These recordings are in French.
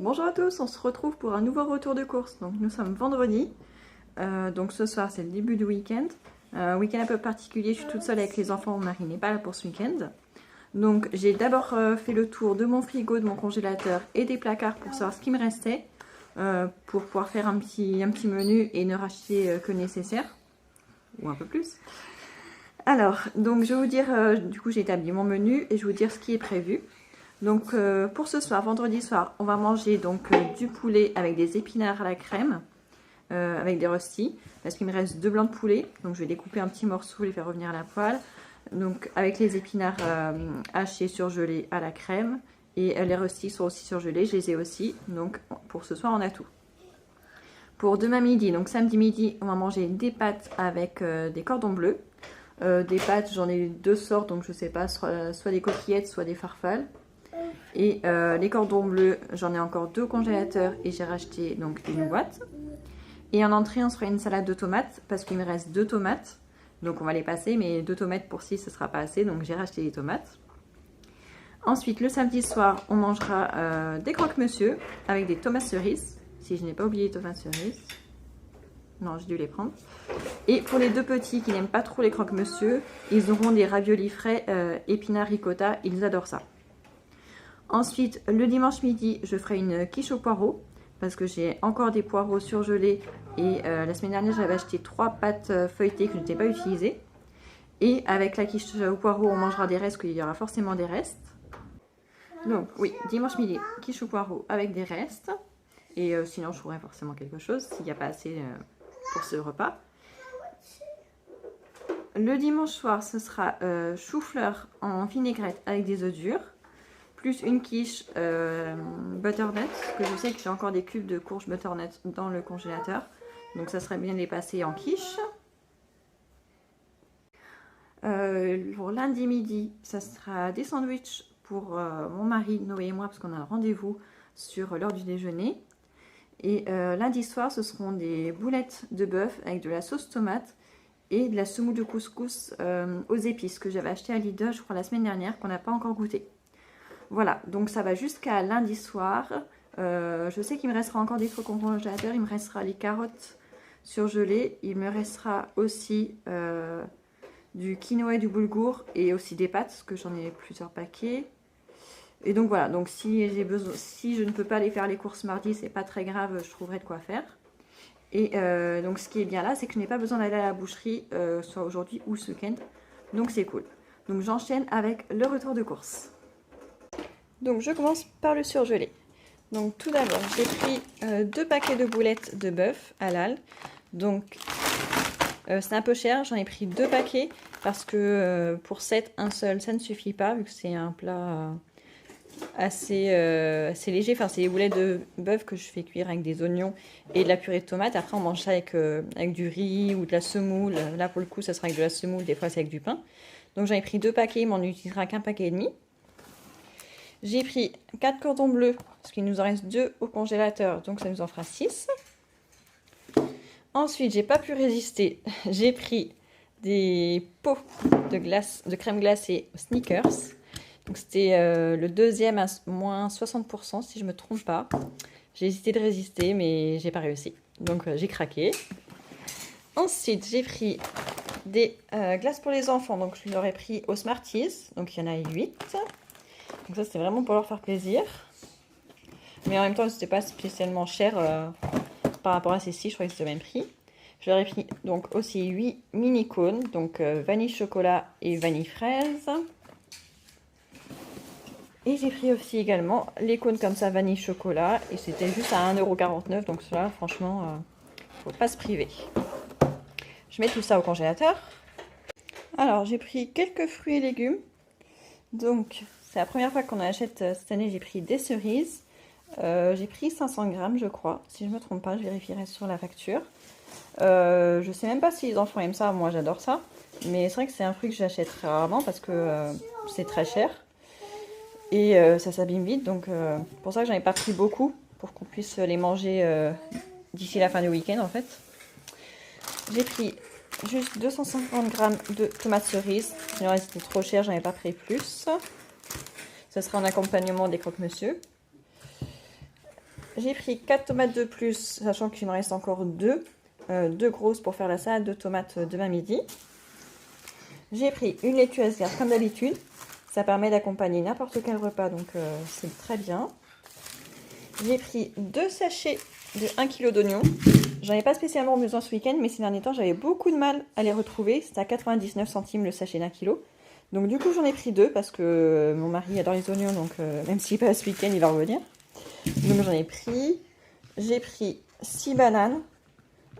Bonjour à tous, on se retrouve pour un nouveau retour de course. Donc nous sommes vendredi, donc ce soir c'est le début du week-end. Week-end un peu particulier, je suis toute seule avec les enfants, mon mari n'est pas là pour ce week-end. Donc j'ai d'abord fait le tour de mon frigo, de mon congélateur et des placards pour savoir ce qui me restait, pour pouvoir faire un petit menu et ne racheter que le nécessaire, ou un peu plus. Alors, donc je vais vous dire, du coup j'ai établi mon menu et je vais vous dire ce qui est prévu. Donc pour ce soir, vendredi soir, on va manger donc du poulet avec des épinards à la crème, avec des röstis, parce qu'il me reste 2 blancs de poulet, donc je vais découper un petit morceau, les faire revenir à la poêle, donc avec les épinards hachés surgelés à la crème, et les röstis sont aussi surgelés, je les ai aussi, donc pour ce soir on a tout. Pour demain midi, donc samedi midi, on va manger des pâtes avec des cordons bleus. Des pâtes, j'en ai 2 sortes, donc je sais pas, soit des coquillettes, soit des farfales. Et les cordons bleus, j'en ai encore 2 au congélateur et j'ai racheté donc une boîte. Et en entrée, on se fera une salade de tomates parce qu'il me reste 2 tomates. Donc on va les passer, mais 2 tomates pour 6, ce ne sera pas assez, donc j'ai racheté des tomates. Ensuite, le samedi soir, on mangera des croque-monsieur avec des tomates cerises. Si je n'ai pas oublié les tomates cerises. Non, j'ai dû les prendre. Et pour les 2 petits qui n'aiment pas trop les croque-monsieur, ils auront des raviolis frais épinards ricotta, ils adorent ça. Ensuite, le dimanche midi, je ferai une quiche aux poireaux parce que j'ai encore des poireaux surgelés et la semaine dernière, j'avais acheté 3 pâtes feuilletées que je n'ai pas utilisées. Et avec la quiche aux poireaux, on mangera des restes, qu'il y aura forcément des restes. Donc oui, dimanche midi, quiche aux poireaux avec des restes. Et sinon, je ferai forcément quelque chose s'il n'y a pas assez pour ce repas. Le dimanche soir, ce sera chou-fleur en vinaigrette avec des œufs durs. Plus une quiche butternut, parce que je sais que j'ai encore des cubes de courge butternut dans le congélateur. Donc ça serait bien de les passer en quiche. Pour lundi midi, ça sera des sandwichs pour mon mari, Noé et moi, parce qu'on a un rendez-vous sur l'heure du déjeuner. Et lundi soir, ce seront des boulettes de bœuf avec de la sauce tomate et de la semoule de couscous aux épices que j'avais acheté à Lidl, je crois, la semaine dernière, qu'on n'a pas encore goûté. Voilà, donc ça va jusqu'à lundi soir. Je sais qu'il me restera encore des trucs au congélateur. Il me restera les carottes surgelées. Il me restera aussi du quinoa et du boulgour et aussi des pâtes, parce que j'en ai plusieurs paquets. Et donc voilà, donc si je ne peux pas aller faire les courses mardi, c'est pas très grave, je trouverai de quoi faire. Et donc ce qui est bien là, c'est que je n'ai pas besoin d'aller à la boucherie, soit aujourd'hui ou ce week-end. Donc c'est cool. Donc j'enchaîne avec le retour de course. Donc je commence par le surgelé. Donc tout d'abord, j'ai pris 2 paquets de boulettes de bœuf halal. Donc c'est un peu cher, j'en ai pris 2 paquets parce que pour 7, un seul, ça ne suffit pas vu que c'est un plat assez léger. Enfin, c'est des boulettes de bœuf que je fais cuire avec des oignons et de la purée de tomates. Après, on mange ça avec du riz ou de la semoule. Là, pour le coup, ça sera avec de la semoule, des fois c'est avec du pain. Donc j'en ai pris 2 paquets, mais on n'utilisera qu'un paquet et demi. J'ai pris 4 cordons bleus, parce qu'il nous en reste 2 au congélateur, donc ça nous en fera 6. Ensuite, j'ai pas pu résister. J'ai pris des pots de crème glacée Snickers. Donc c'était le deuxième à moins 60%, si je me trompe pas. J'ai hésité de résister, mais j'ai pas réussi. Donc j'ai craqué. Ensuite, j'ai pris des glaces pour les enfants. Donc je leur ai pris au Smarties. Donc il y en a 8. Donc ça, c'était vraiment pour leur faire plaisir. Mais en même temps, c'était pas spécialement cher par rapport à ces 6. Je crois que c'était le même prix. Je leur ai pris donc aussi 8 mini cônes. Donc vanille chocolat et vanille fraise. Et j'ai pris aussi également les cônes comme ça, vanille chocolat. Et c'était juste à 1,49 €. Donc cela, franchement, faut pas se priver. Je mets tout ça au congélateur. Alors, j'ai pris quelques fruits et légumes. Donc, c'est la première fois qu'on en achète cette année. J'ai pris des cerises. J'ai pris 500 grammes, je crois. Si je ne me trompe pas, je vérifierai sur la facture. Je ne sais même pas si les enfants aiment ça. Moi, j'adore ça. Mais c'est vrai que c'est un fruit que j'achète très rarement parce que c'est très cher. Et ça s'abîme vite. Donc, pour ça que j'en ai pas pris beaucoup. Pour qu'on puisse les manger d'ici la fin du week-end, en fait. J'ai pris juste 250 grammes de tomates cerises. Sinon, c'était trop cher, j'en ai pas pris plus. Ce sera en accompagnement des croque-monsieur. J'ai pris 4 tomates de plus, sachant qu'il me reste encore 2 grosses pour faire la salade de tomates demain midi. J'ai pris une laitue verte comme d'habitude. Ça permet d'accompagner n'importe quel repas, donc c'est très bien. J'ai pris 2 sachets de 1 kg d'oignons. J'en ai pas spécialement besoin ce week-end, mais ces derniers temps, j'avais beaucoup de mal à les retrouver. C'était à 99 centimes le sachet d'1 kg. Donc du coup, j'en ai pris 2 parce que mon mari adore les oignons, donc même s'il passe ce week-end, il va revenir. Donc j'en ai pris. J'ai pris 6 bananes.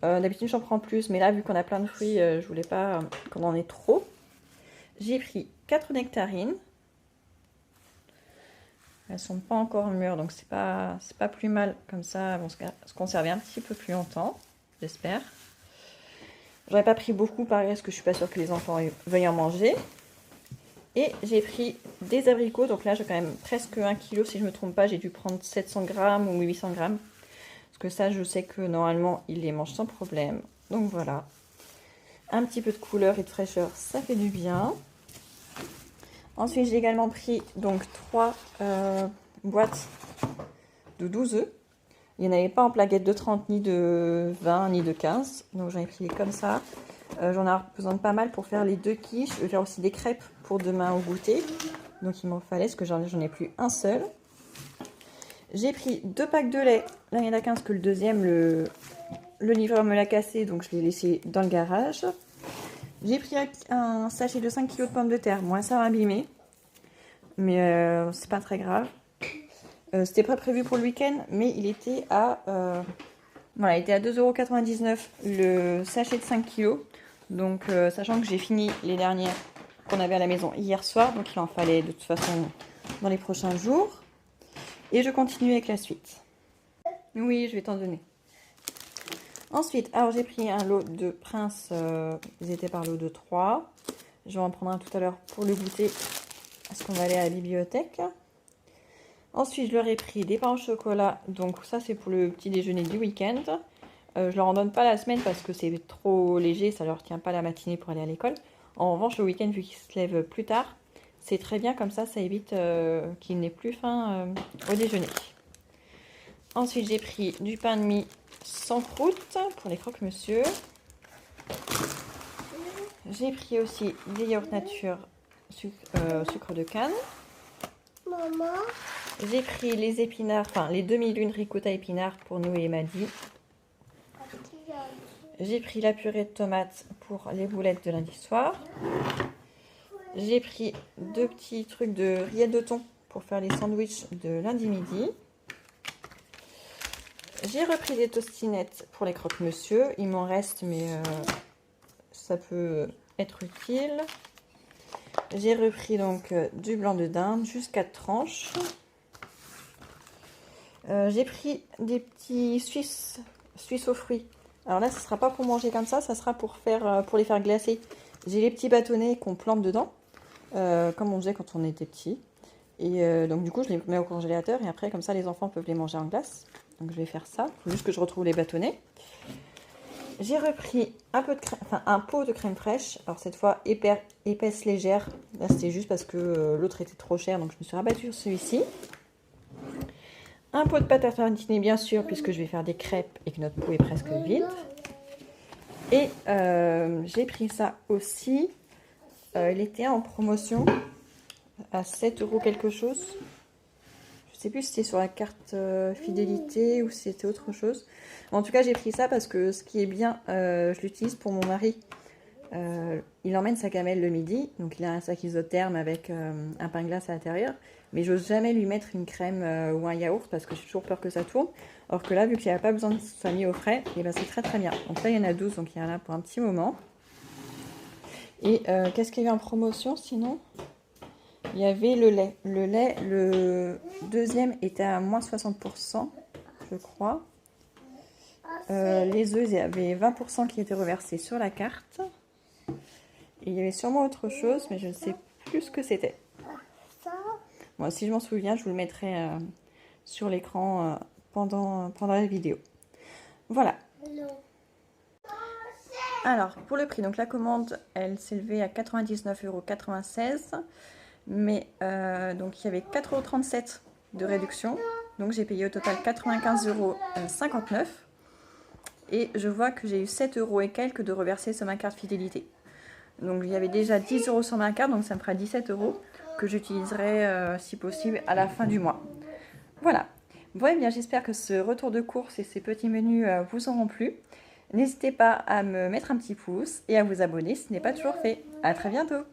D'habitude, j'en prends plus, mais là, vu qu'on a plein de fruits, je voulais pas qu'on en ait trop. J'ai pris 4 nectarines. Elles sont pas encore mûres, donc c'est pas plus mal. Comme ça, elles vont se conserver un petit peu plus longtemps, j'espère. J'en ai pas pris beaucoup, pareil, parce que je suis pas sûre que les enfants veuillent en manger. Et j'ai pris des abricots, donc là j'ai quand même presque 1 kg, si je me trompe pas, j'ai dû prendre 700 grammes ou 800 grammes. Parce que ça, je sais que normalement, ils les mangent sans problème. Donc voilà. Un petit peu de couleur et de fraîcheur, ça fait du bien. Ensuite, j'ai également pris donc 3 boîtes de 12 œufs. Il n'y en avait pas en plaquettes de 30, ni de 20, ni de 15. Donc j'en ai pris comme ça. J'en ai besoin de pas mal pour faire les 2 quiches. Je vais faire aussi des crêpes pour demain au goûter. Donc il m'en fallait, parce que j'en ai plus un seul. J'ai pris 2 packs de lait. Là, il y en a qu'un, parce que le deuxième, le livreur me l'a cassé, donc je l'ai laissé dans le garage. J'ai pris un sachet de 5 kg de pommes de terre. Moi, ça va abîmer. Mais c'est pas très grave. C'était pas prévu pour le week-end, mais il était à, voilà, il était à 2,99 € le sachet de 5 kg. Donc, sachant que j'ai fini les dernières qu'on avait à la maison hier soir, donc il en fallait de toute façon dans les prochains jours. Et je continue avec la suite. Oui, je vais t'en donner. Ensuite, alors j'ai pris un lot de Prince, ils étaient par lot de 3. Je vais en prendre un tout à l'heure pour le goûter, parce qu'on va aller à la bibliothèque. Ensuite, je leur ai pris des pains au chocolat, donc ça c'est pour le petit déjeuner du week-end. Je leur en donne pas la semaine parce que c'est trop léger, ça leur tient pas la matinée pour aller à l'école. En revanche, le week-end, vu qu'ils se lèvent plus tard, c'est très bien, comme ça évite qu'ils n'aient plus faim au déjeuner. Ensuite, j'ai pris du pain de mie sans croûte pour les croque-monsieur. J'ai pris aussi des yaourts nature sucre de canne. Maman. J'ai pris les épinards, enfin les demi-lunes ricotta épinards pour Noé et Maddy. J'ai pris la purée de tomates pour les boulettes de lundi soir. J'ai pris 2 petits trucs de rillettes de thon pour faire les sandwichs de lundi midi. J'ai repris des tostinettes pour les croque-monsieur. Il m'en reste, mais ça peut être utile. J'ai repris donc du blanc de dinde, juste 4 tranches. J'ai pris des petits suisses aux fruits. Alors là, ce ne sera pas pour manger comme ça sera pour les faire glacer. J'ai les petits bâtonnets qu'on plante dedans, comme on faisait quand on était petit. Et donc du coup, je les mets au congélateur et après, comme ça, les enfants peuvent les manger en glace. Donc je vais faire ça. Il faut juste que je retrouve les bâtonnets. J'ai repris un pot de crème fraîche. Alors cette fois, épaisse, légère. Là, c'était juste parce que l'autre était trop cher, donc je me suis rabattue sur celui-ci. Un pot de pâte à tartiner, bien sûr, puisque je vais faire des crêpes et que notre pot est presque vide. Et j'ai pris ça aussi. Il était en promotion à 7 € quelque chose. Je sais plus si c'était sur la carte fidélité ou si c'était autre chose. En tout cas, j'ai pris ça parce que ce qui est bien, je l'utilise pour mon mari. Il emmène sa gamelle le midi, donc il a un sac isotherme avec un pain glace à l'intérieur. Mais j'ose jamais lui mettre une crème ou un yaourt parce que j'ai toujours peur que ça tourne. Alors que là, vu qu'il n'y a pas besoin de ça mis au frais, et ben c'est très très bien. Donc là, il y en a 12, donc il y en a pour un petit moment. Et qu'est-ce qu'il y avait en promotion sinon ? Il y avait le lait. Le lait, le deuxième était à moins 60%, je crois. Les œufs, il y avait 20% qui étaient reversés sur la carte. Et il y avait sûrement autre chose, mais je ne sais plus ce que c'était. Bon, si je m'en souviens, je vous le mettrai sur l'écran pendant la vidéo. Voilà. Alors, pour le prix, donc la commande, elle s'élevait à 99,96 €. Mais donc il y avait 4,37 € de réduction. Donc j'ai payé au total 95,59 €. Et je vois que j'ai eu 7 € et quelques de reversés sur ma carte fidélité. Donc il y avait déjà 10 € sur ma carte, donc ça me fera 17 € que j'utiliserai si possible à la fin du mois. Voilà. Bon, et bien j'espère que ce retour de course et ces petits menus vous auront plu. N'hésitez pas à me mettre un petit pouce et à vous abonner si ce n'est pas toujours fait. À très bientôt!